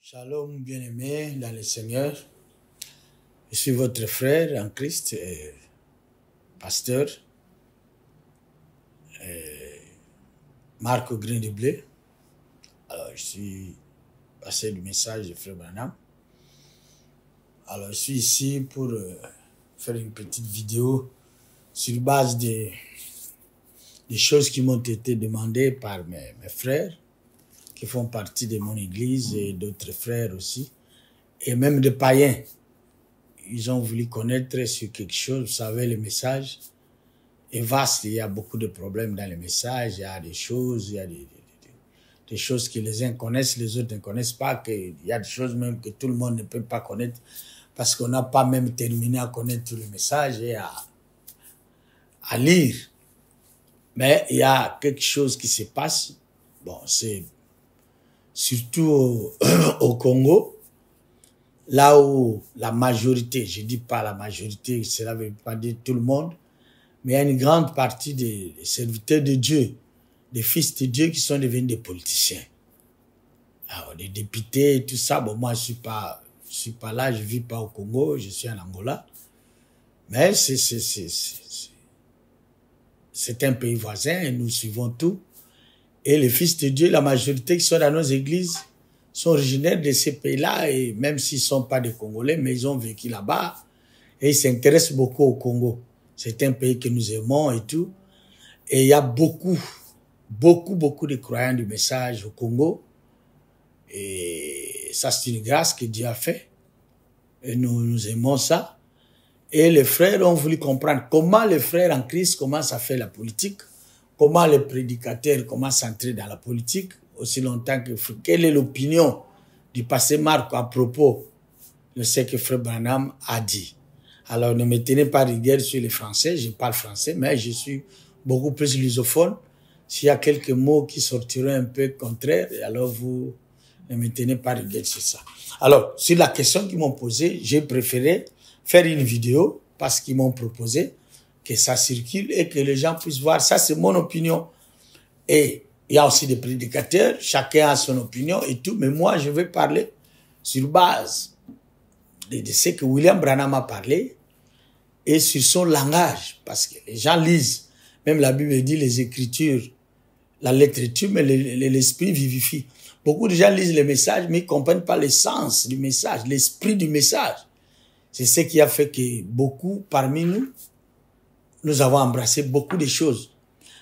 Shalom, bien-aimés dans le Seigneur. Je suis votre frère en Christ, pasteur Marc Grain de Blé. Alors, je suis passé du message de frère Branham. Alors, je suis ici pour faire une petite vidéo sur base des choses qui m'ont été demandées par mes frères qui font partie de mon église et d'autres frères aussi, et même des païens. Ils ont voulu connaître sur quelque chose. Vous savez, le message est vaste. Il y a beaucoup de problèmes dans le message. Il y a des choses, il y a des choses que les uns connaissent, les autres ne connaissent pas. Il y a des choses même que tout le monde ne peut pas connaître parce qu'on n'a pas même terminé à connaître tout le message et à lire. Mais il y a quelque chose qui se passe. Bon, c'est surtout au Congo, là où la majorité, je ne dis pas la majorité, cela ne veut pas dire tout le monde, mais il y a une grande partie des serviteurs de Dieu, des fils de Dieu qui sont devenus des politiciens. Alors, des députés et tout ça, bon, moi je suis pas là, je ne vis pas au Congo, je suis en Angola, mais c'est un pays voisin et nous suivons tout. Et les fils de Dieu, la majorité qui sont dans nos églises, sont originaires de ces pays-là, et même s'ils ne sont pas des Congolais, mais ils ont vécu là-bas, et ils s'intéressent beaucoup au Congo. C'est un pays que nous aimons et tout. Et il y a beaucoup de croyants du message au Congo. Et ça, c'est une grâce que Dieu a fait. Et nous aimons ça. Et les frères ont voulu comprendre comment les frères en Christ commencent à faire la politique, comment les prédicateurs commencent à entrer dans la politique, aussi longtemps que... Quelle est l'opinion du pasteur Marc à propos de ce que frère Branham a dit. Alors, ne me tenez pas rigueur sur les Français, je parle français, mais je suis beaucoup plus lusophone. S'il y a quelques mots qui sortiront un peu contraires, alors vous ne me tenez pas rigueur sur ça. Alors, sur la question qu'ils m'ont posée, j'ai préféré faire une vidéo parce qu'ils m'ont proposé que ça circule et que les gens puissent voir. Ça, c'est mon opinion. Et il y a aussi des prédicateurs, chacun a son opinion et tout, mais moi, je vais parler sur base de ce que William Branham a parlé et sur son langage, parce que les gens lisent. Même la Bible dit les Écritures, la lettre tue, mais l'esprit vivifie. Beaucoup de gens lisent les messages, mais ils ne comprennent pas l'essence du message, l'esprit du message. C'est ce qui a fait que beaucoup parmi nous, nous avons embrassé beaucoup de choses.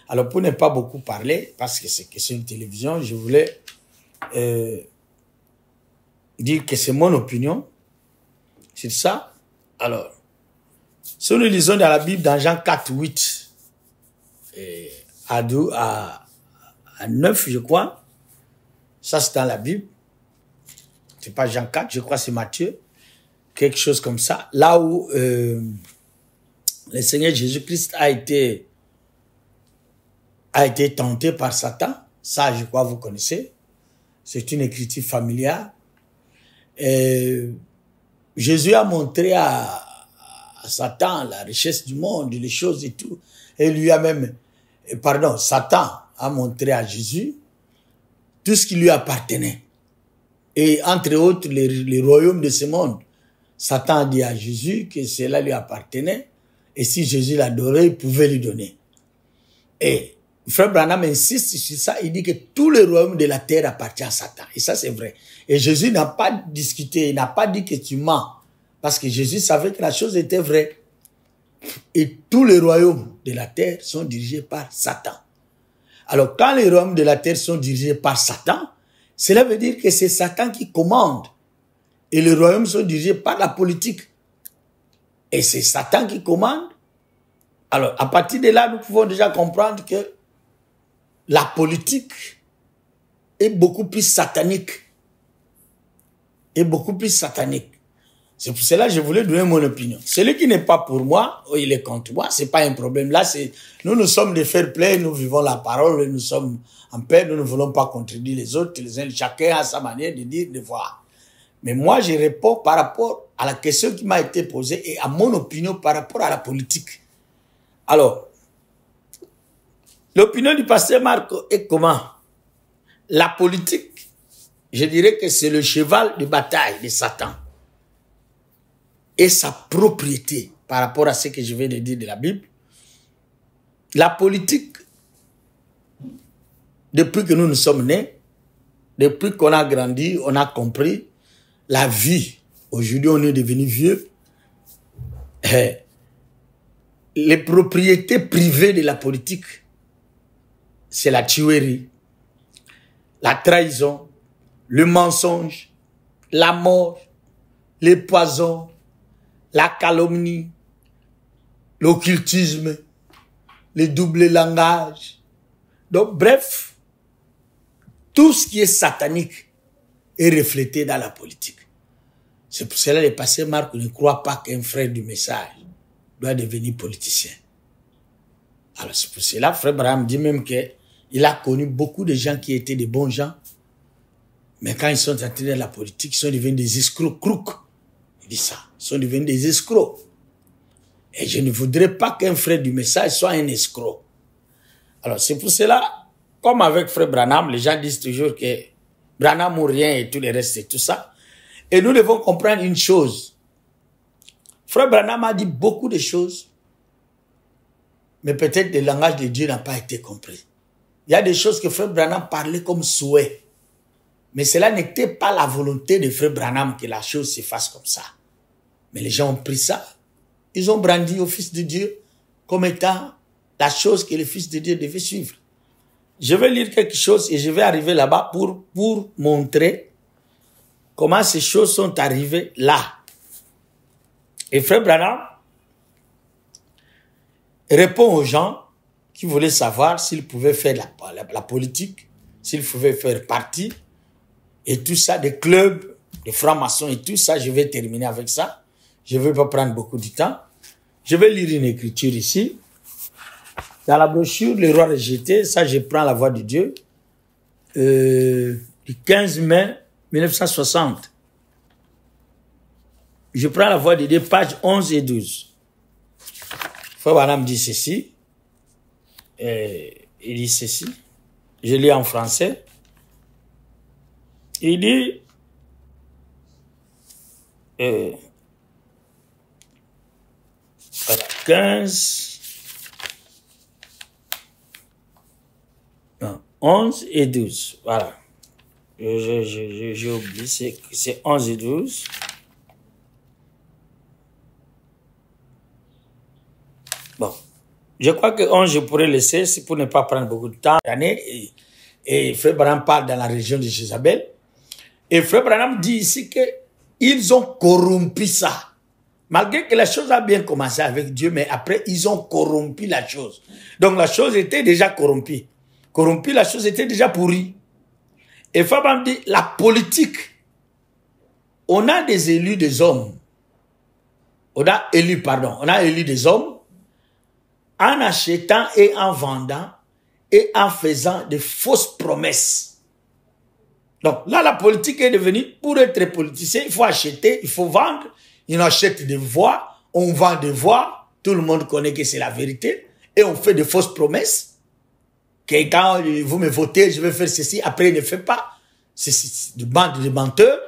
Alors, pour ne pas beaucoup parler, parce que c'est une télévision, je voulais dire que c'est mon opinion sur ça. Alors, si nous lisons dans la Bible, dans Jean 4, 8, à 9, je crois, ça c'est dans la Bible, c'est pas Jean 4, je crois c'est Matthieu, quelque chose comme ça, là où le Seigneur Jésus-Christ a été tenté par Satan. Ça, je crois, vous connaissez. C'est une écriture familiale. Jésus a montré à Satan la richesse du monde, les choses et tout. Et lui a même... Pardon, Satan a montré à Jésus tout ce qui lui appartenait. Et entre autres, les royaumes de ce monde. Satan a dit à Jésus que cela lui appartenait. Et si Jésus l'adorait, il pouvait lui donner. Et frère Branham insiste sur ça. Il dit que tout le royaume de la terre appartient à Satan. Et ça, c'est vrai. Et Jésus n'a pas discuté. Il n'a pas dit que tu mens. Parce que Jésus savait que la chose était vraie. Et tous les royaumes de la terre sont dirigés par Satan. Alors, quand les royaumes de la terre sont dirigés par Satan, cela veut dire que c'est Satan qui commande. Et les royaumes sont dirigés par la politique. Et c'est Satan qui commande. Alors, à partir de là, nous pouvons déjà comprendre que la politique est beaucoup plus satanique. C'est pour cela que je voulais donner mon opinion. Celui qui n'est pas pour moi, il est contre moi, c'est pas un problème. Là, nous sommes des fair play, nous vivons la parole, nous sommes en paix, nous ne voulons pas contredire les autres, chacun a sa manière de dire, de voir. Mais moi, je réponds par rapport à la question qui m'a été posée et à mon opinion par rapport à la politique. Alors, l'opinion du pasteur Marc est comment? La politique je dirais que c'est le cheval de bataille de Satan. Et sa propriété par rapport à ce que je viens de dire de la Bible. La politique, depuis que nous sommes nés, depuis qu'on a grandi, on a compris la vie. Aujourd'hui, on est devenu vieux. Les propriétés privées de la politique, c'est la tuerie, la trahison, le mensonge, la mort, les poisons, la calomnie, l'occultisme, le double langage. Donc, bref, tout ce qui est satanique est reflété dans la politique. C'est pour cela que le pasteur Marc ne croit pas qu'un frère du message doit devenir politicien. Alors, c'est pour cela que frère Branham dit même qu'il a connu beaucoup de gens qui étaient des bons gens, mais quand ils sont entrés dans la politique, ils sont devenus des escrocs crocs. Il dit ça, ils sont devenus des escrocs. Et je ne voudrais pas qu'un frère du message soit un escroc. Alors, c'est pour cela, comme avec frère Branham, les gens disent toujours que Branham ou rien et tout le reste et tout ça. Et nous devons comprendre une chose. Frère Branham a dit beaucoup de choses, mais peut-être le langage de Dieu n'a pas été compris. Il y a des choses que frère Branham parlait comme souhait. Mais cela n'était pas la volonté de frère Branham que la chose se fasse comme ça. Mais les gens ont pris ça. Ils ont brandi au Fils de Dieu comme étant la chose que le Fils de Dieu devait suivre. Je vais lire quelque chose et je vais arriver là-bas pour montrer comment ces choses sont arrivées là. Et frère Branham répond aux gens qui voulaient savoir s'ils pouvaient faire la politique, s'ils pouvaient faire partie, et tout ça, des clubs, des francs-maçons et tout ça. Je vais terminer avec ça. Je ne vais pas prendre beaucoup de temps. Je vais lire une écriture ici. Dans la brochure, le roi rejeté, ça je prends la voix de Dieu, du 15 mai 1960. Je prends la voix de Dieu, pages 11 et 12. Frère Branham dit ceci. Il dit ceci. Je lis en français. Il dit... voilà, 15... non, 11 et 12. Voilà. J'ai oublié. C'est 11 et 12. Bon. Je crois que 11, je pourrais laisser, c'est pour ne pas prendre beaucoup de temps. Et Frère Branham parle dans la région de Jézabel. Et Frère Branham dit ici qu'ils ont corrompu ça. Malgré que la chose a bien commencé avec Dieu, mais après, ils ont corrompu la chose. Donc la chose était déjà corrompue. Corrompue, la chose était déjà pourrie. Et Frère Branham dit, la politique, on a des élus des hommes. On a élu des hommes en achetant et en vendant et en faisant de fausses promesses. Donc là, la politique est devenue, pour être politicien, il faut acheter, il faut vendre. On achète des voix, on vend des voix, tout le monde connaît que c'est la vérité, et on fait de fausses promesses, que quand vous me votez, je vais faire ceci, après il ne fait pas. C'est une bande de menteurs.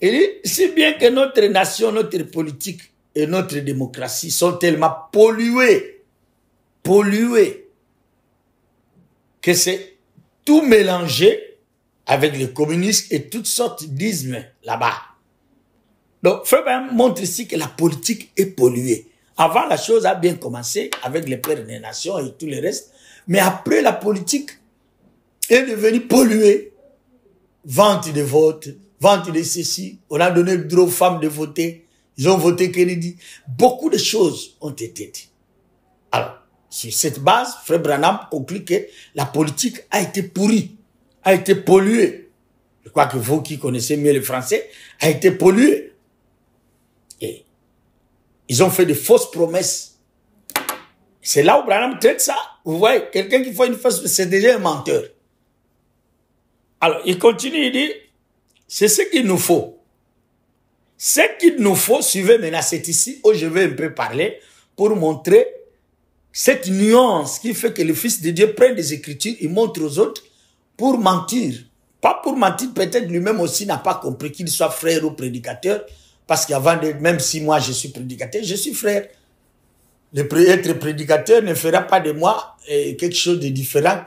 Et si bien que notre nation, notre politique et notre démocratie sont tellement polluées, que c'est tout mélangé avec le communisme et toutes sortes d'ismes là-bas. Donc, Frère Branham montre ici que la politique est polluée. Avant, la chose a bien commencé avec les pères des nations et tout le reste. Mais après, la politique est devenue polluée. Vente de vote, vente de ceci. On a donné le droit aux femmes de voter. Ils ont voté Kennedy. Beaucoup de choses ont été dites. Alors, sur cette base, Frère Branham conclut que la politique a été pourrie, a été polluée. Je crois que vous qui connaissez mieux le français, a été polluée. Et ils ont fait de fausses promesses. C'est là où Branham traite ça. Vous voyez, quelqu'un qui fait une fausse, c'est déjà un menteur. Alors, il continue, il dit, c'est ce qu'il nous faut. Ce qu'il nous faut, suivez maintenant, c'est ici où je vais un peu parler pour montrer cette nuance qui fait que le Fils de Dieu prend des Écritures, il montre aux autres pour mentir, Pas pour mentir, peut-être lui-même aussi n'a pas compris qu'il soit frère ou prédicateur, parce qu'avant, même si moi je suis prédicateur, je suis frère. Être prédicateur ne fera pas de moi quelque chose de différent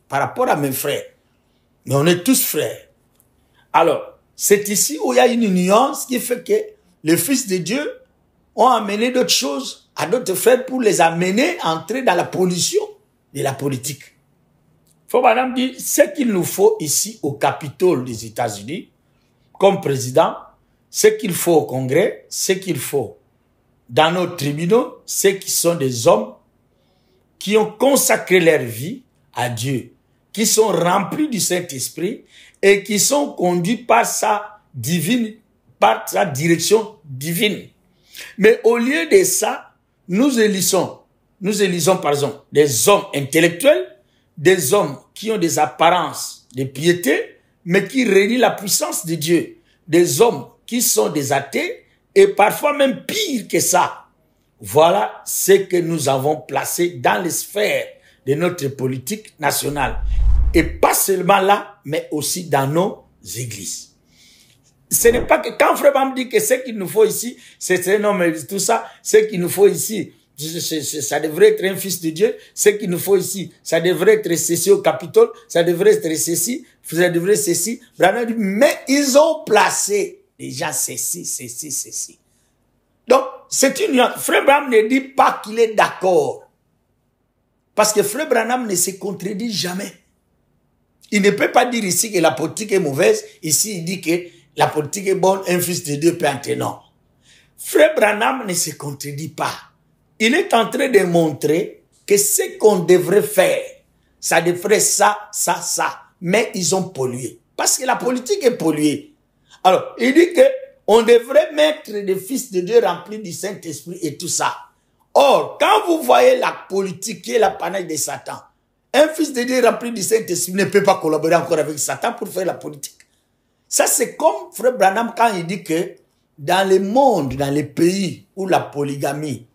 par rapport à mes frères. Mais on est tous frères. Alors, c'est ici où il y a une nuance qui fait que les fils de Dieu ont amené d'autres choses à d'autres frères pour les amener à entrer dans la pollution de la politique. Faut madame dire, ce qu'il nous faut ici au Capitole des États-Unis, comme président, ce qu'il faut au Congrès, ce qu'il faut dans nos tribunaux, ceux qui sont des hommes qui ont consacré leur vie à Dieu, qui sont remplis du Saint-Esprit et qui sont conduits par sa direction divine. Mais au lieu de ça, nous élisons par exemple des hommes intellectuels, des hommes qui ont des apparences de piété, mais qui renient la puissance de Dieu, des hommes qui sont des athées, et parfois même pire que ça. Voilà ce que nous avons placé dans les sphères de notre politique nationale. Et pas seulement là, mais aussi dans nos églises. Ce n'est pas que quand Frère Bam dit que ce qu'il nous faut ici, c'est non mais tout ça, ce qu'il nous faut ici, ça devrait être un fils de Dieu, ce qu'il nous faut ici, ça devrait être ceci au Capitole, ça devrait être ceci, ça devrait être ceci. Mais ils ont placé déjà ceci. Donc, c'est une nuance. Frère Branham ne dit pas qu'il est d'accord. Parce que Frère Branham ne se contredit jamais. Il ne peut pas dire ici que la politique est mauvaise. Ici, il dit que la politique est bonne, un fils de Dieu peut entrer. Non. Frère Branham ne se contredit pas. Il est en train de montrer que ce qu'on devrait faire, ça devrait ça. Mais ils ont pollué. Parce que la politique est polluée. Alors, il dit que on devrait mettre des fils de Dieu remplis du Saint-Esprit et tout ça. Or, quand vous voyez la politique qui est l'apanage de Satan, un fils de Dieu rempli du Saint-Esprit ne peut pas collaborer encore avec Satan pour faire la politique. Ça, c'est comme Frère Branham quand il dit que dans le monde, dans les pays où la polygamie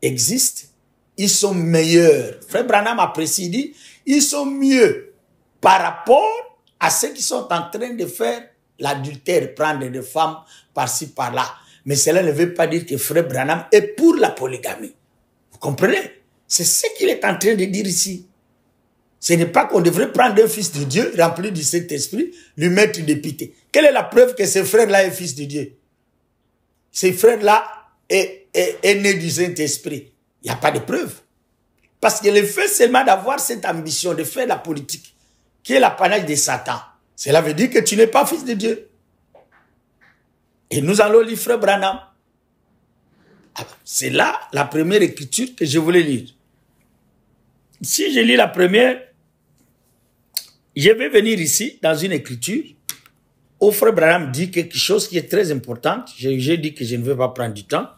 existe, ils sont meilleurs. Frère Branham apprécie, il dit, ils sont mieux par rapport à ceux qui sont en train de faire l'adultère, prendre des femmes par-ci, par-là. Mais cela ne veut pas dire que Frère Branham est pour la polygamie. Vous comprenez? C'est ce qu'il est en train de dire ici. Ce n'est pas qu'on devrait prendre un fils de Dieu, rempli du Saint-Esprit, lui mettre des pités. Quelle est la preuve que ce frère-là est fils de Dieu? Ce frère-là est né du Saint-Esprit. Il n'y a pas de preuve. Parce que le fait seulement d'avoir cette ambition de faire la politique, qui est l'apanage de Satan, cela veut dire que tu n'es pas fils de Dieu. Et nous allons lire Frère Branham. C'est là la première écriture que je voulais lire. Si je lis la première, je vais venir ici dans une écriture où Frère Branham dit quelque chose qui est très important. J'ai dit que je ne veux pas prendre du temps.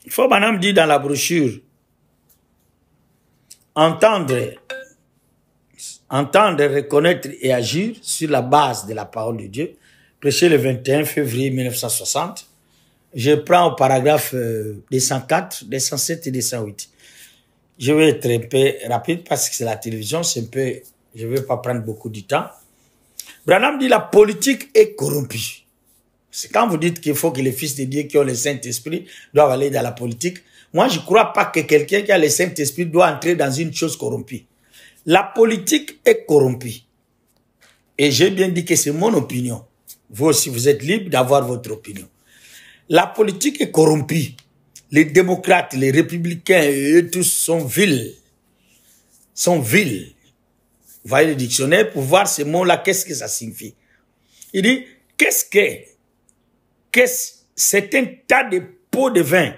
Frère Branham dit dans la brochure, entendre, reconnaître et agir sur la base de la parole de Dieu, prêché le 21 février 1960. Je prends au paragraphe 204, 207 et 208. Je vais être un peu rapide parce que c'est la télévision, c'est un peu, je ne vais pas prendre beaucoup de temps. Branham dit la politique est corrompue. C'est quand vous dites qu'il faut que les fils de Dieu qui ont le Saint-Esprit doivent aller dans la politique. Moi, je ne crois pas que quelqu'un qui a le Saint-Esprit doit entrer dans une chose corrompue. La politique est corrompue. Et j'ai bien dit que c'est mon opinion. Vous aussi, vous êtes libre d'avoir votre opinion. La politique est corrompue. Les démocrates, les républicains, eux tous sont vils. Sont vils. Vous voyez le dictionnaire pour voir ces mots-là, qu'est-ce que ça signifie. Il dit, c'est un tas de pots de vin.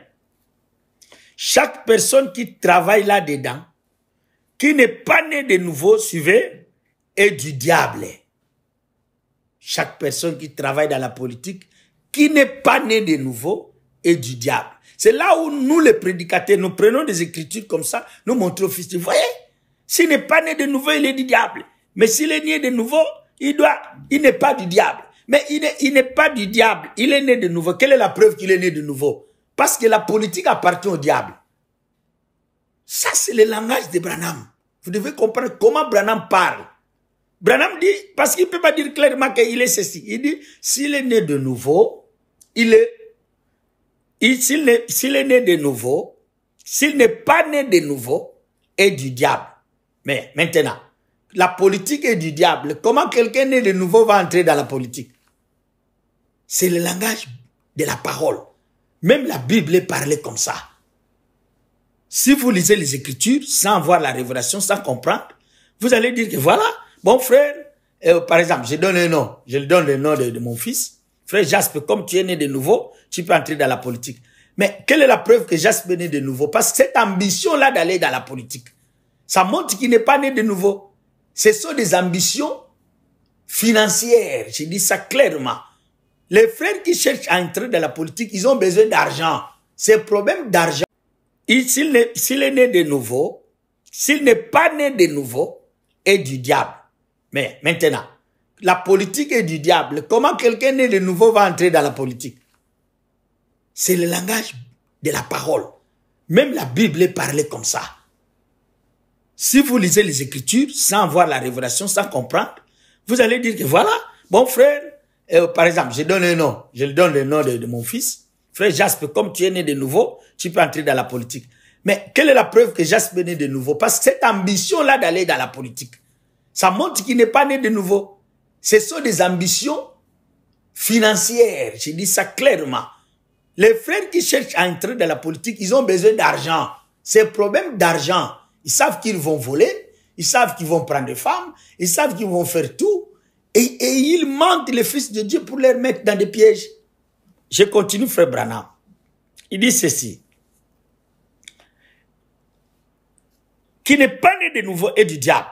Chaque personne qui travaille là-dedans, qui n'est pas né de nouveau, suivez, est du diable. Chaque personne qui travaille dans la politique, qui n'est pas né de nouveau, est du diable. C'est là où nous, les prédicateurs, nous prenons des écritures comme ça, nous montrons au fils de Dieu. Vous voyez, s'il n'est pas né de nouveau, il est du diable. Mais s'il est né de nouveau, il n'est pas du diable. Mais il n'est pas du diable, il est né de nouveau. Quelle est la preuve qu'il est né de nouveau? Parce que la politique appartient au diable. Ça, c'est le langage de Branham. Vous devez comprendre comment Branham parle. Branham dit, parce qu'il ne peut pas dire clairement qu'il est ceci. Il dit, s'il est né de nouveau, s'il est né de nouveau, s'il n'est pas né de nouveau, est du diable. Mais maintenant, la politique est du diable. Comment quelqu'un né de nouveau va entrer dans la politique? C'est le langage de la parole. Même la Bible est parlée comme ça. Si vous lisez les Écritures sans voir la révélation, sans comprendre, vous allez dire que voilà, bon frère, par exemple, je donne un nom, je donne le nom de mon fils. Frère Jaspe, comme tu es né de nouveau, tu peux entrer dans la politique. Mais quelle est la preuve que Jaspe est né de nouveau? Parce que cette ambition-là d'aller dans la politique, ça montre qu'il n'est pas né de nouveau. Ce sont des ambitions financières, je dis ça clairement. Les frères qui cherchent à entrer dans la politique, ils ont besoin d'argent. C'est un problème d'argent. S'il est né de nouveau, s'il n'est pas né de nouveau, est du diable. Mais maintenant, la politique est du diable. Comment quelqu'un né de nouveau va entrer dans la politique? C'est le langage de la parole. Même la Bible est parlée comme ça. Si vous lisez les Écritures sans voir la révélation, sans comprendre, vous allez dire que voilà, bon frère, par exemple, je donne un nom, je donne le nom de mon fils. Frère Jaspe, comme tu es né de nouveau, tu peux entrer dans la politique. Mais quelle est la preuve que Jaspe est né de nouveau? Parce que cette ambition-là d'aller dans la politique, ça montre qu'il n'est pas né de nouveau. Ce sont des ambitions financières, je dis ça clairement. Les frères qui cherchent à entrer dans la politique, ils ont besoin d'argent. C'est un problème d'argent. Ils savent qu'ils vont voler, ils savent qu'ils vont prendre des femmes, ils savent qu'ils vont faire tout. Et ils mentent les fils de Dieu pour les mettre dans des pièges. Je continue, frère Branham. Il dit ceci. Qui n'est pas né de nouveau est du diable.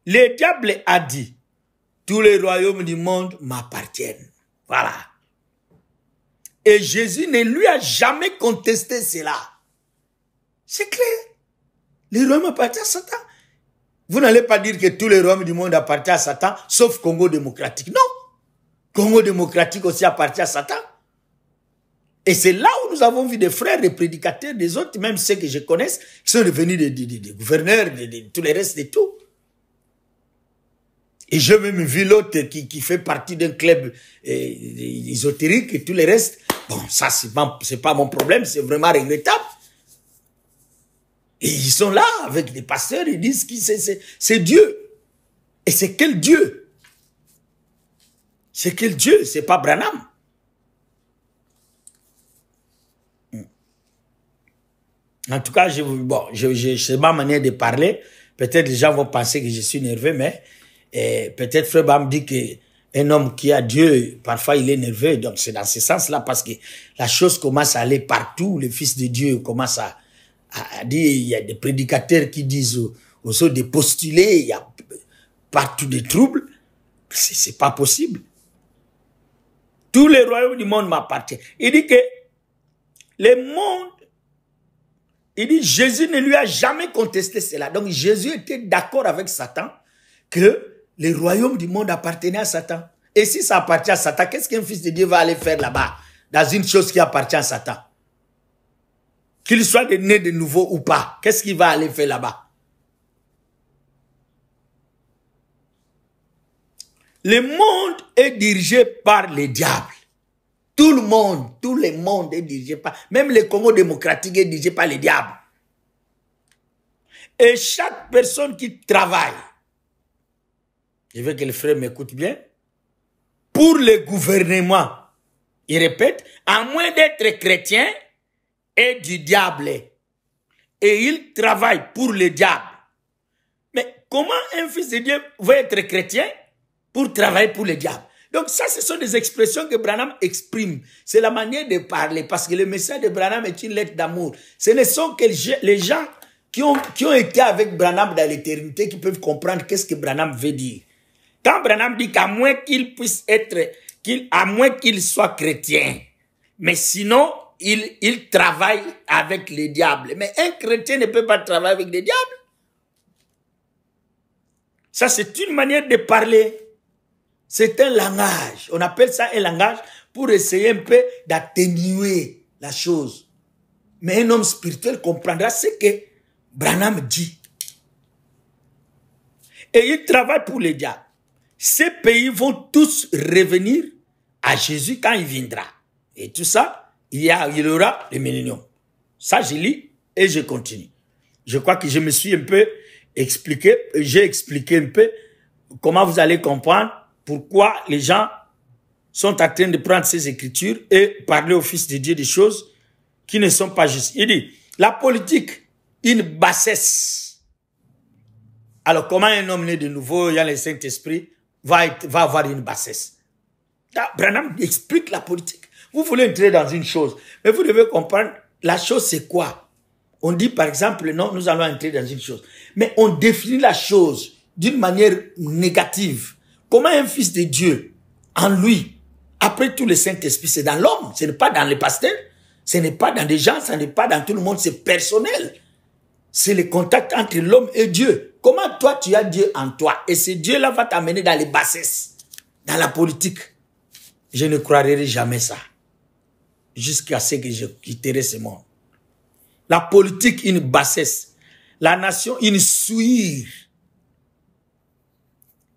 Le diable a dit, tous les royaumes du monde m'appartiennent. Voilà. Et Jésus ne lui a jamais contesté cela. C'est clair. Les royaumes appartiennent à Satan. Vous n'allez pas dire que tous les royaumes du monde appartiennent à Satan, sauf Congo démocratique. Non. Congo démocratique aussi appartient à Satan. Et c'est là où nous avons vu des frères, des prédicateurs, des autres, même ceux que je connais, qui sont devenus des gouverneurs, tous les restes de tout. Et j'ai même vu l'autre qui fait partie d'un club ésotérique et tous les restes. Bon, ça, c'est pas mon problème, c'est vraiment regrettable. Et ils sont là avec des pasteurs, ils disent que c'est Dieu. Et c'est quel Dieu? C'est quel Dieu? C'est pas Branham. En tout cas, c'est ma manière de parler. Peut-être les gens vont penser que je suis nerveux, mais peut-être Frère Bam dit qu'un homme qui a Dieu, parfois il est nerveux. Donc c'est dans ce sens-là, parce que la chose commence à aller partout. Le Fils de Dieu commence à dire, il y a des prédicateurs qui disent aux autres de postuler, il y a partout des troubles. C'est pas possible. Tous les royaumes du monde m'appartiennent. Il dit que le monde, il dit Jésus ne lui a jamais contesté cela. Donc Jésus était d'accord avec Satan que les royaumes du monde appartenaient à Satan. Et si ça appartient à Satan, qu'est-ce qu'un fils de Dieu va aller faire là-bas, dans une chose qui appartient à Satan? Qu'il soit né de nouveau ou pas, qu'est-ce qu'il va aller faire là-bas? Le monde est dirigé par les diables. Tout le monde est dirigé par... Même le Congo démocratique est dirigé par les diables. Et chaque personne qui travaille, je veux que les frères m'écoutent bien, pour le gouvernement, il répète, à moins d'être chrétien, est du diable. Et il travaille pour le diable. Mais comment un fils de Dieu va être chrétien pour travailler pour le diable? Donc ça, ce sont des expressions que Branham exprime. C'est la manière de parler, parce que le message de Branham est une lettre d'amour. Ce ne sont que les gens qui ont été avec Branham dans l'éternité qui peuvent comprendre qu'est-ce que Branham veut dire. Quand Branham dit qu'à moins qu'il puisse être, à moins qu'il soit chrétien, mais sinon, il travaille avec les diables. Mais un chrétien ne peut pas travailler avec les diables. Ça, c'est une manière de parler. C'est un langage. On appelle ça un langage pour essayer un peu d'atténuer la chose. Mais un homme spirituel comprendra ce que Branham dit. Et il travaille pour les diables. ces pays vont tous revenir à Jésus quand il viendra. Et tout ça, il y aura le millénium. Ça, je lis et je continue. Je crois que je me suis un peu expliqué, j'ai expliqué un peu comment vous allez comprendre pourquoi les gens sont en train de prendre ces écritures et parler au Fils de Dieu des choses qui ne sont pas justes. Il dit, la politique, une bassesse. Alors, comment un homme né de nouveau, il y a le Saint-Esprit, va avoir une bassesse? Là, Branham explique la politique. Vous voulez entrer dans une chose, mais vous devez comprendre, la chose c'est quoi? On dit par exemple, non, nous allons entrer dans une chose. Mais on définit la chose d'une manière négative. Comment un fils de Dieu, en lui, après tout le Saint-Esprit, c'est dans l'homme, ce n'est pas dans les pasteurs, ce n'est pas dans des gens, ce n'est pas dans tout le monde, c'est personnel. C'est le contact entre l'homme et Dieu. Comment toi, tu as Dieu en toi? Et ce Dieu-là va t'amener dans les bassesses, dans la politique. Je ne croirai jamais ça. Jusqu'à ce que je quitterai ce monde. La politique, une bassesse. La nation, une souillure.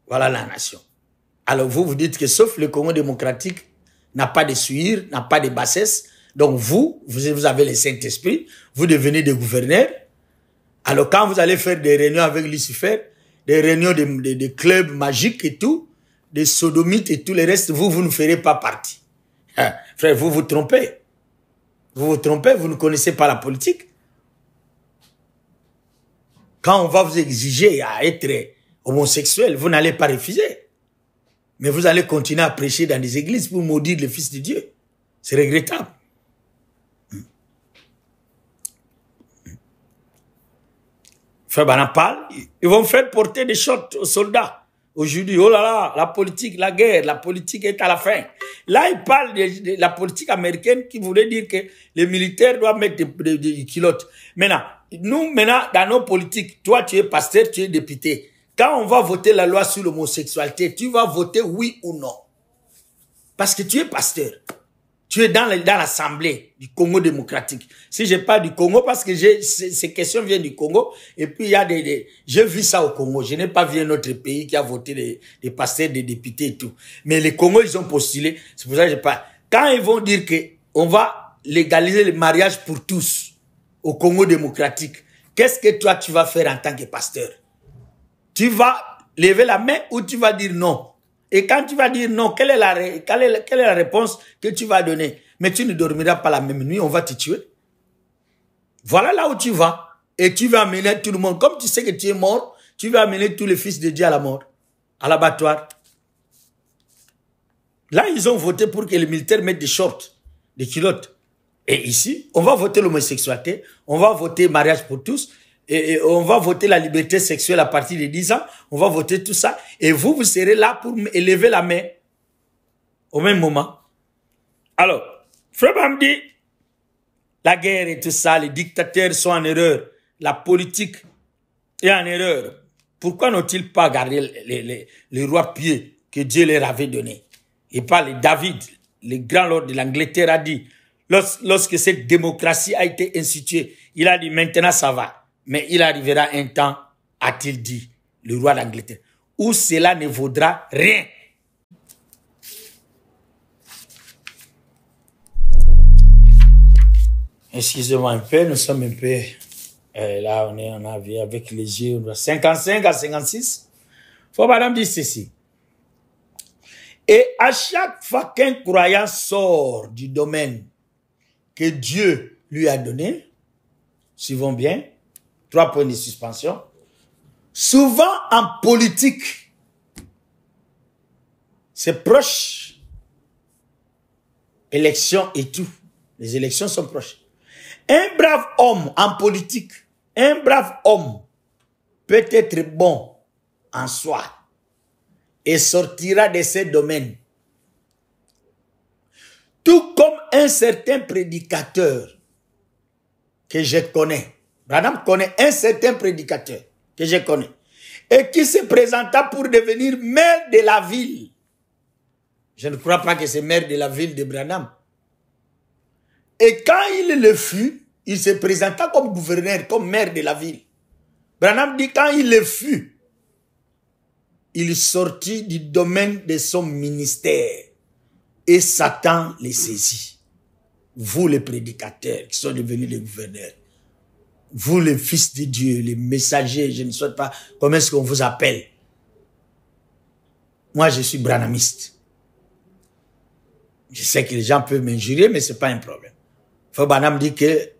Voilà la nation. Alors vous dites que sauf le Congo démocratique n'a pas de souillure, n'a pas de bassesse. Donc vous avez le Saint-Esprit, vous devenez des gouverneurs. Alors quand vous allez faire des réunions avec Lucifer, des réunions de clubs magiques et tout, des sodomites et tout le reste, vous ne ferez pas partie. Frère, vous vous trompez. Vous vous trompez, vous ne connaissez pas la politique. Quand on va vous exiger à être homosexuel, vous n'allez pas refuser. Mais vous allez continuer à prêcher dans des églises pour maudire le Fils de Dieu. C'est regrettable. Frère Branham parle, ils vont faire porter des shorts aux soldats. Aujourd'hui, oh là là, la politique, la guerre, la politique est à la fin. Là, il parle de la politique américaine qui voulait dire que les militaires doivent mettre des culottes. Maintenant, nous, dans nos politiques, toi, tu es pasteur, tu es député. Quand on va voter la loi sur l'homosexualité, tu vas voter oui ou non. Parce que tu es pasteur. Tu es dans l'Assemblée du Congo démocratique. Si je parle du Congo, parce que ces questions viennent du Congo, et puis il y a j'ai vu ça au Congo. Je n'ai pas vu un autre pays qui a voté des pasteurs, des députés et tout. Mais les Congos, ils ont postulé. C'est pour ça que je parle. Quand ils vont dire qu'on va légaliser le mariage pour tous au Congo démocratique, qu'est-ce que toi, tu vas faire en tant que pasteur? Tu vas lever la main ou tu vas dire non? Et quand tu vas dire non, quelle est la réponse que tu vas donner? Mais tu ne dormiras pas la même nuit, on va te tuer. Voilà là où tu vas. Et tu vas amener tout le monde. Comme tu sais que tu es mort, tu vas amener tous les fils de Dieu à la mort, à l'abattoir. Là, ils ont voté pour que les militaires mettent des shorts, des culottes. Et ici, on va voter l'homosexualité, on va voter mariage pour tous, et on va voter la liberté sexuelle à partir de 10 ans, on va voter tout ça, et vous serez là pour élever la main au même moment. Alors, Frère Branham dit, la guerre et tout ça, les dictateurs sont en erreur, la politique est en erreur. Pourquoi n'ont-ils pas gardé les rois pieux que Dieu leur avait donnés? Il parle de David, le grand lord de l'Angleterre, a dit, lorsque cette démocratie a été instituée, il a dit, maintenant ça va. Mais il arrivera un temps, a-t-il dit, le roi d'Angleterre, où cela ne vaudra rien. Excusez-moi un peu, nous sommes un peu... là, on a vu avec les yeux 55 à 56. Faut madame dire ceci. Et à chaque fois qu'un croyant sort du domaine que Dieu lui a donné, suivons bien, 3 points de suspension, souvent en politique, c'est proche, élection et tout, les élections sont proches. Un brave homme en politique, un brave homme peut être bon en soi et sortira de ces domaines. Tout comme un certain prédicateur que je connais. Branham connaît un certain prédicateur que je connais et qui se présenta pour devenir maire de la ville. Je ne crois pas que c'est maire de la ville de Branham. Et quand il le fut, il se présenta comme gouverneur, comme maire de la ville. Branham dit quand il le fut, il sortit du domaine de son ministère et Satan les saisit. Vous les prédicateurs qui sont devenus les gouverneurs, vous les fils de Dieu, les messagers, je ne sais pas comment est-ce qu'on vous appelle. Moi, je suis branhamiste. Je sais que les gens peuvent m'injurier, mais ce n'est pas un problème. Frère Branham dit que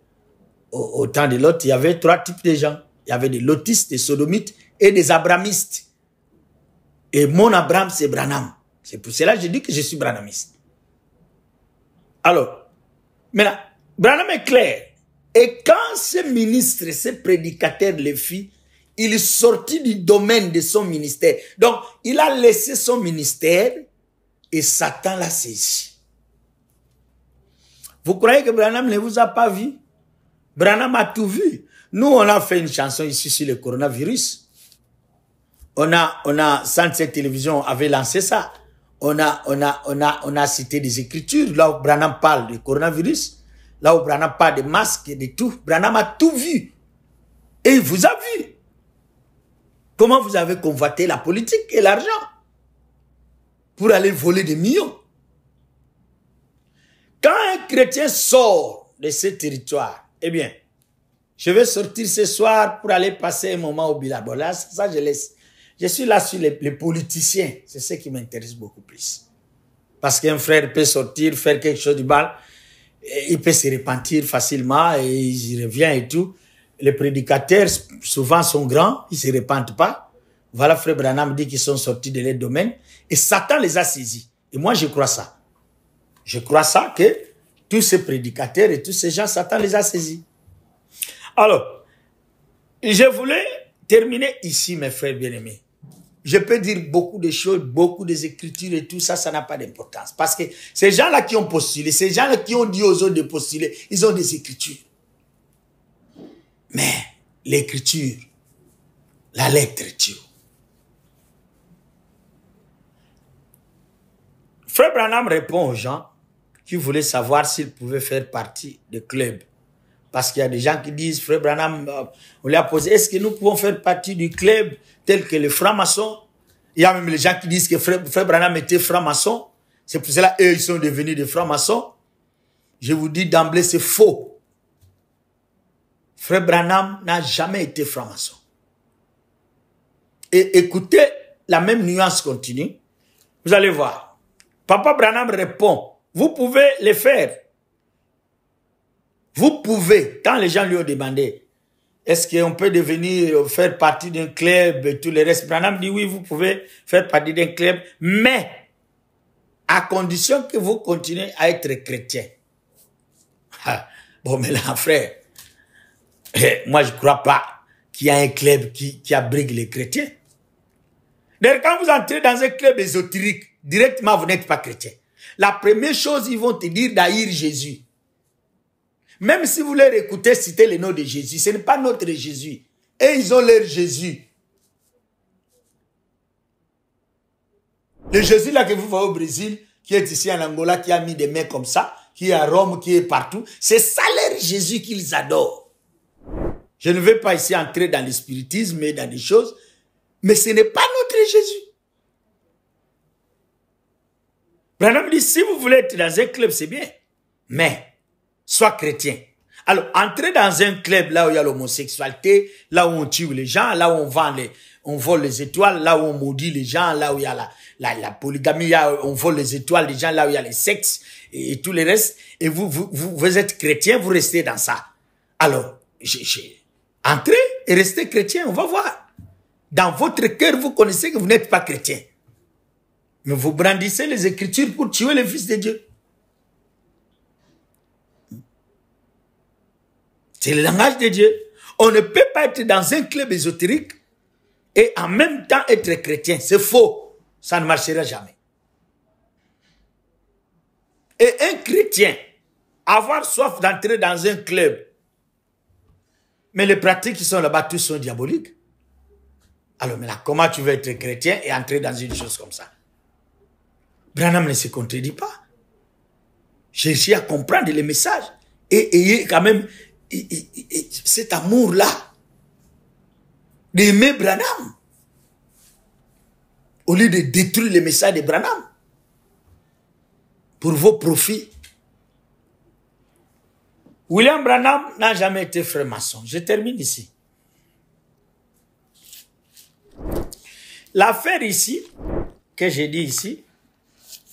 au temps de Lot, il y avait 3 types de gens. Il y avait des lotistes, des sodomites et des abrahamistes. Et mon Abraham, c'est Branham. C'est pour cela que je dis que je suis branhamiste. Alors, maintenant, Branham est clair. Et quand ce ministre, ce prédicateur le fit, il est sorti du domaine de son ministère. Donc, il a laissé son ministère et Satan l'a saisi. Vous croyez que Branham ne vous a pas vu? Branham a tout vu. Nous, on a fait une chanson ici sur le coronavirus. On a, sans cette télévision avait lancé ça. On a cité des écritures, là où Branham parle du coronavirus, là où Branham parle des masques et de tout. Branham a tout vu. Et il vous a vu. Comment vous avez convoité la politique et l'argent pour aller voler des millions. Quand un chrétien sort de ce territoire, eh bien, je vais sortir ce soir pour aller passer un moment au bilan. Bon, là, ça, je laisse. Je suis là sur les politiciens. C'est ce qui m'intéresse beaucoup plus. Parce qu'un frère peut sortir, faire quelque chose du mal, il peut se repentir facilement et il revient et tout. Les prédicateurs, souvent, sont grands, ils ne se repentent pas. Voilà, frère Branham dit qu'ils sont sortis de leur domaine et Satan les a saisis. Et moi, je crois ça. Je crois ça que tous ces prédicateurs et tous ces gens, Satan les a saisis. Alors, je voulais terminer ici, mes frères bien-aimés. Je peux dire beaucoup de choses, beaucoup des écritures et tout ça, ça n'a pas d'importance. Parce que ces gens-là qui ont postulé, ces gens-là qui ont dit aux autres de postuler, ils ont des écritures. Mais l'écriture, la lettre Dieu. Frère Branham répond aux gens qui voulaient savoir s'ils pouvaient faire partie des clubs. Parce qu'il y a des gens qui disent, Frère Branham, on lui a posé, est-ce que nous pouvons faire partie du club tel que les francs-maçons? Il y a même les gens qui disent que Frère Branham était franc-maçon. C'est pour cela eux, ils sont devenus des francs-maçons. Je vous dis d'emblée, c'est faux. Frère Branham n'a jamais été franc-maçon. Et écoutez la même nuance continue. Vous allez voir. Papa Branham répond, vous pouvez le faire. Vous pouvez, quand les gens lui ont demandé, est-ce qu'on peut devenir, faire partie d'un club et tout le reste, Branham dit oui, vous pouvez faire partie d'un club, mais à condition que vous continuez à être chrétien. Ah, bon, mais là, frère, moi je ne crois pas qu'il y a un club qui abrigue les chrétiens. D'ailleurs, quand vous entrez dans un club ésotérique, directement vous n'êtes pas chrétien. La première chose, ils vont te dire d'haïr Jésus. Même si vous leur écoutez citer le nom de Jésus, ce n'est pas notre Jésus. Et ils ont leur Jésus. Le Jésus là que vous voyez au Brésil, qui est ici en Angola, qui a mis des mains comme ça, qui est à Rome, qui est partout, c'est ça leur Jésus qu'ils adorent. Je ne vais pas ici entrer dans le spiritisme et dans des choses, mais ce n'est pas notre Jésus. Branham dit, si vous voulez être dans un club, c'est bien, mais sois chrétien. Alors, entrez dans un club là où il y a l'homosexualité, là où on tue les gens, là où on vole les étoiles, là où on maudit les gens, là où il y a la polygamie, là où on vole les étoiles des gens, là où il y a les sexes et tout le reste. Et vous êtes chrétien, vous restez dans ça. Alors, entrez et restez chrétien, on va voir. Dans votre cœur, vous connaissez que vous n'êtes pas chrétien. Mais vous brandissez les Écritures pour tuer le Fils de Dieu. C'est le langage de Dieu. On ne peut pas être dans un club ésotérique et en même temps être chrétien. C'est faux. Ça ne marchera jamais. Et un chrétien, avoir soif d'entrer dans un club, mais les pratiques qui sont là-bas, tous sont diaboliques. Alors, mais là, comment tu veux être chrétien et entrer dans une chose comme ça? Branham ne se contredit pas. Cherchez à comprendre les messages et ayez quand même cet amour-là d'aimer Branham. au lieu de détruire le message de Branham pour vos profits. William Branham n'a jamais été franc-maçon. Je termine ici. L'affaire ici, que j'ai dit ici,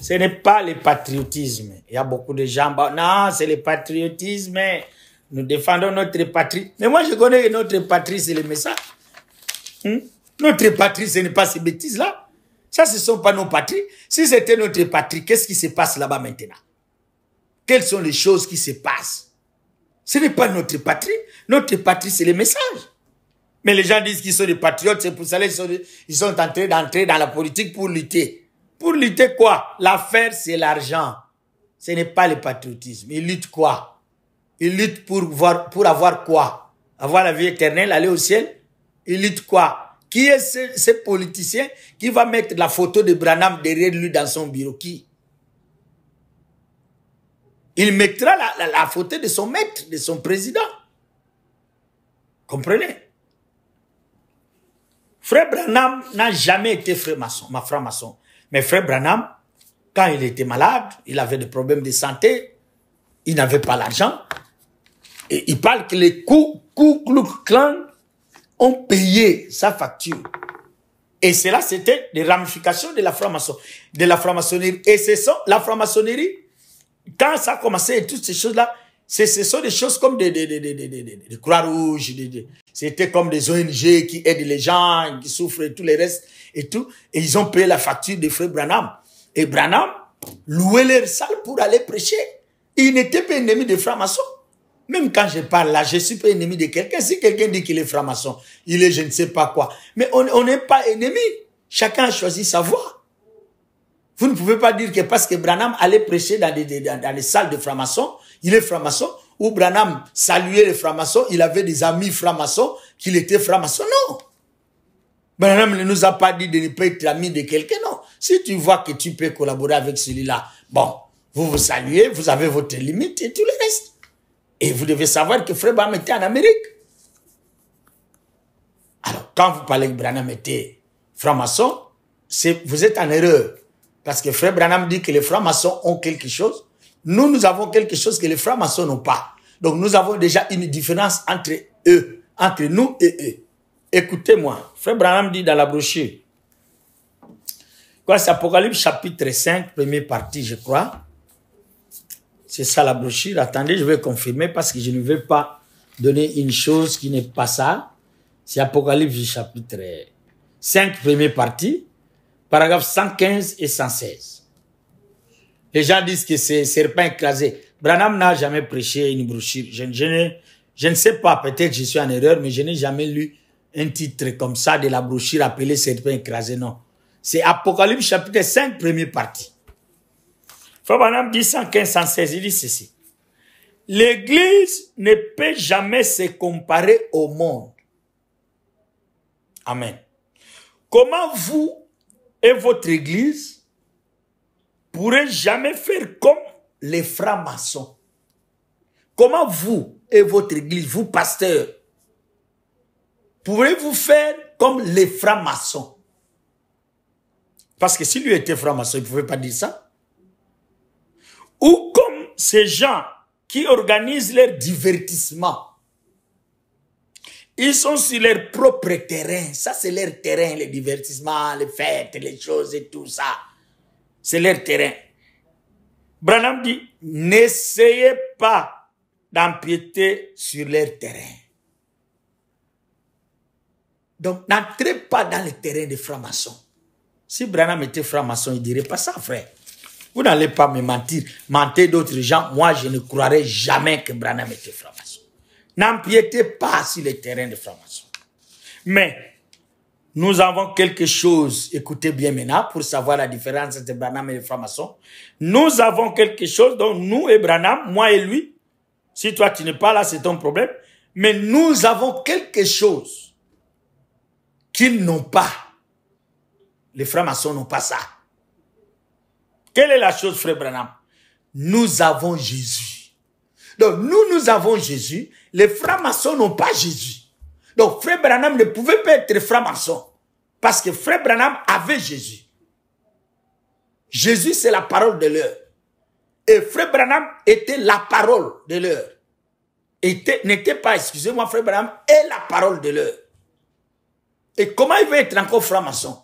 ce n'est pas le patriotisme. Il y a beaucoup de gens, non, c'est le patriotisme. Nous défendons notre patrie. Mais moi, je connais que notre patrie, c'est le message. Notre patrie, ce n'est pas ces bêtises-là. Ça, ce ne sont pas nos patries. Si c'était notre patrie, qu'est-ce qui se passe là-bas maintenant? Quelles sont les choses qui se passent? Ce n'est pas notre patrie. Notre patrie, c'est le message. Mais les gens disent qu'ils sont des patriotes, c'est pour ça qu'ils sont en train d'entrer dans la politique pour lutter. Pour lutter quoi? L'affaire, c'est l'argent. Ce n'est pas le patriotisme. Ils luttent quoi? Ils luttent pour avoir quoi? Avoir la vie éternelle, aller au ciel? Ils luttent quoi? Qui est ce politicien qui va mettre la photo de Branham derrière lui dans son bureau? Qui? Il mettra la photo de son maître, de son président. Comprenez? Frère Branham n'a jamais été franc-maçon. Mais Frère Branham, quand il était malade, il avait des problèmes de santé, il n'avait pas l'argent. Et il parle que les Ku Klux Klan ont payé sa facture. Et cela, c'était des ramifications de la franc-maçonnerie. Et c'est ça, la franc-maçonnerie, quand ça a commencé et toutes ces choses-là, ce sont des choses comme des Croix-Rouges, c'était comme des ONG qui aident les gens, qui souffrent et tout le reste et tout. Et ils ont payé la facture de Frère Branham. Et Branham louait leur salle pour aller prêcher. Il n'était pas ennemi des francs-maçons. Même quand je parle là, je ne suis pas ennemi de quelqu'un. Si quelqu'un dit qu'il est franc-maçon, il est je ne sais pas quoi. Mais on n'est pas ennemi. Chacun a choisi sa voie. Vous ne pouvez pas dire que parce que Branham allait prêcher dans les salles de francs-maçons, il est franc-maçon, ou Branham saluait les francs-maçons, il avait des amis francs-maçons, qu'il était franc-maçon. Non. Branham ne nous a pas dit de ne pas être ami de quelqu'un, non. Si tu vois que tu peux collaborer avec celui-là, bon, vous vous saluez, vous avez votre limite et tout le reste. Et vous devez savoir que Frère Branham était en Amérique. Alors, quand vous parlez que Branham était franc-maçon, vous êtes en erreur. Parce que Frère Branham dit que les francs-maçons ont quelque chose. Nous avons quelque chose que les francs-maçons n'ont pas. Donc, nous avons déjà une différence entre eux, entre nous et eux. Écoutez-moi. Frère Branham dit dans la brochure. C'est Apocalypse chapitre 5, première partie, je crois. C'est ça la brochure. Attendez, je vais confirmer parce que je ne vais pas donner une chose qui n'est pas ça. C'est Apocalypse chapitre 5, première partie. Paragraphe 115 et 116. Les gens disent que c'est serpent écrasé. Branham n'a jamais prêché une brochure. Je ne sais pas, peut-être je suis en erreur, mais je n'ai jamais lu un titre comme ça de la brochure appelée serpent écrasé, non. C'est Apocalypse chapitre 5, première partie. Frère Branham dit 115, 116, il dit ceci. L'Église ne peut jamais se comparer au monde. Amen. Comment vous et votre Église pourrez jamais faire comme les francs-maçons? Comment vous et votre Église, vous pasteurs, pourrez-vous faire comme les francs-maçons? Parce que si lui était franc-maçon, il ne pouvait pas dire ça. Ou comme ces gens qui organisent leur divertissement. Ils sont sur leur propre terrain. Ça, c'est leur terrain, les divertissements, les fêtes, les choses et tout ça. C'est leur terrain. Branham dit, n'essayez pas d'empiéter sur leur terrain. Donc, n'entrez pas dans le terrain des francs-maçons. Si Branham était franc-maçon, il ne dirait pas ça, frère. Vous n'allez pas me mentir. Mentez d'autres gens. Moi, je ne croirais jamais que Branham était franc-maçon. N'empiétez pas sur le terrain des francs-maçons. Mais, nous avons quelque chose, écoutez bien maintenant, pour savoir la différence entre Branham et les francs-maçons. Nous avons quelque chose dont nous et Branham, moi et lui, si toi tu n'es pas là, c'est ton problème. Mais nous avons quelque chose qu'ils n'ont pas. Les francs-maçons n'ont pas ça. Quelle est la chose, frère Branham? Nous avons Jésus. Donc, nous avons Jésus. Les francs-maçons n'ont pas Jésus. Donc, frère Branham ne pouvait pas être franc-maçon. Parce que frère Branham avait Jésus. Jésus, c'est la parole de l'heure. Et Frère Branham était la parole de l'heure. N'était pas, excusez-moi, Frère Branham est la parole de l'heure. Et comment il veut être encore franc-maçon?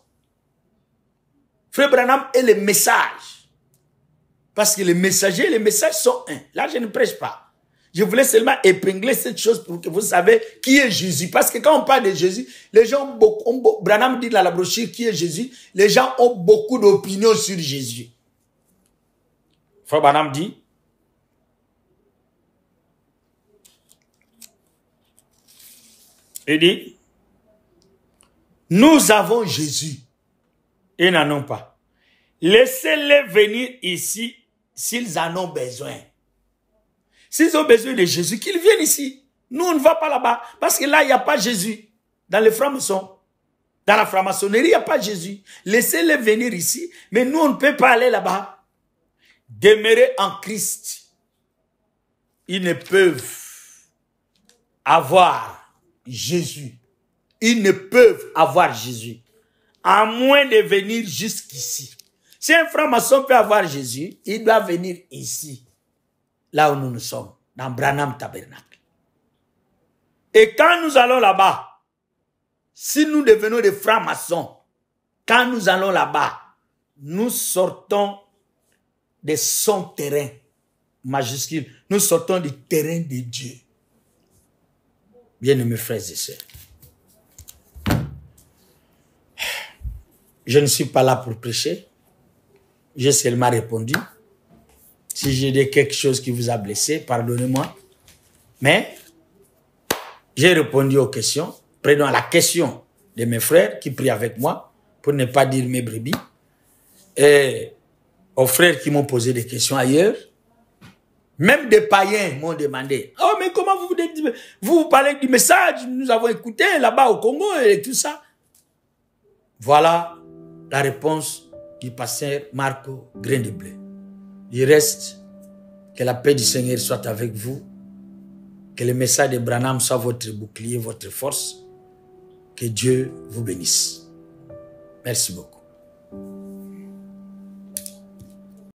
Frère Branham est le message. Parce que les messagers et les messages sont un. Là, je ne prêche pas. Je voulais seulement épingler cette chose pour que vous savez qui est Jésus. Parce que quand on parle de Jésus, les gens ont beaucoup, Branham dit dans la brochure qui est Jésus, les gens ont beaucoup d'opinions sur Jésus. Frère Branham dit, il dit, nous avons Jésus. Ils n'en ont pas. Laissez-les venir ici s'ils en ont besoin. S'ils ont besoin de Jésus, qu'ils viennent ici. Nous, on ne va pas là-bas. Parce que là, il n'y a pas Jésus. Dans les francs-maçons. Dans la franc-maçonnerie, il n'y a pas Jésus. Laissez-les venir ici. Mais nous, on ne peut pas aller là-bas. Demeurer en Christ. Ils ne peuvent avoir Jésus. Ils ne peuvent avoir Jésus. À moins de venir jusqu'ici. Si un franc-maçon peut avoir Jésus, il doit venir ici. Là où nous sommes, dans Branham Tabernacle. Et quand nous allons là-bas, si nous devenons des francs-maçons, quand nous allons là-bas, nous sortons de son terrain, majuscule, nous sortons du terrain de Dieu. Bien-aimés frères et sœurs, je ne suis pas là pour prêcher, j'ai seulement répondu. Si j'ai dit quelque chose qui vous a blessé, pardonnez-moi. Mais j'ai répondu aux questions. Prenons la question de mes frères qui prient avec moi, pour ne pas dire mes brebis. Et aux frères qui m'ont posé des questions ailleurs. Même des païens m'ont demandé, « Oh, mais comment vous parlez du message, nous avons écouté là-bas au Congo et tout ça. » Voilà la réponse du pasteur Marco Grain-de-Blé. Il reste que la paix du Seigneur soit avec vous, que le message de Branham soit votre bouclier, votre force, que Dieu vous bénisse. Merci beaucoup.